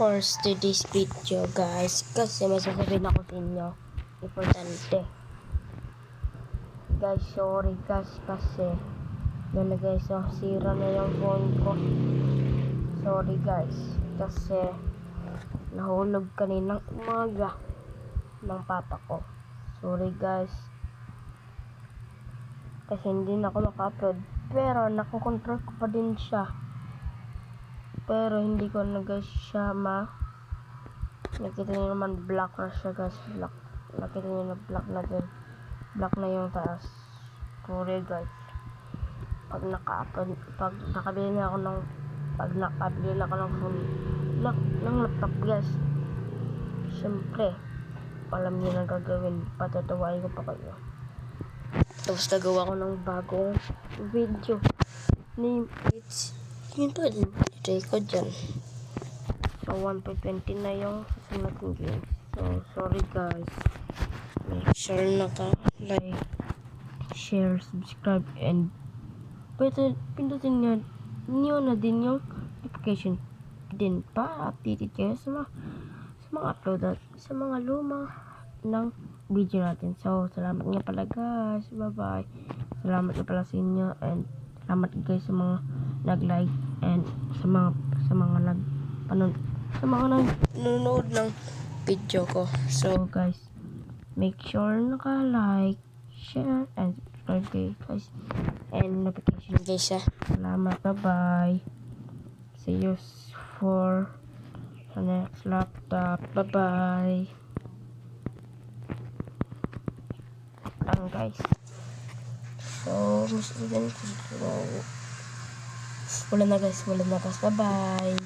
for today's video guys, kasi may sasabihin ako sa inyo importante guys. Sorry guys, kasi yun na guys, sira na yung phone ko. Sorry guys, kasi nahulog kaninang umaga ng papa ko. Sorry guys, kasi hindi na ako maka-upload, pero nakokontrol ko pa din siya. Pero hindi ko na guys siya nakita nyo naman, black na siya guys, black. Nakita nyo na black na din, black na yung taas. Sorry guys, pag nakabili na ako ng phone, ng laptop guys, syempre alam niyo na gagawin, patatawain ko pa kayo. Tapos nagawa ko ng bagong video, name it's yun pa din, i-record dyan. So 1.20 na yung susunod ng games. So sorry guys, make sure naka-like, share, subscribe, and pindutin nyo na din yung notification din para updated kayo sa mga upload at sa mga luma ng video natin. So salamat nga pala guys, bye bye. Salamat nga pala sa inyo, and salamat guys sa mga nag-like and sa mga nanonood ng video ko. So guys, make sure naka-like, share, and subscribe kayo guys, and notification guys Salamat, bye bye. See you for the next laptop. Bye bye lang guys. So wala na guys, bye bye.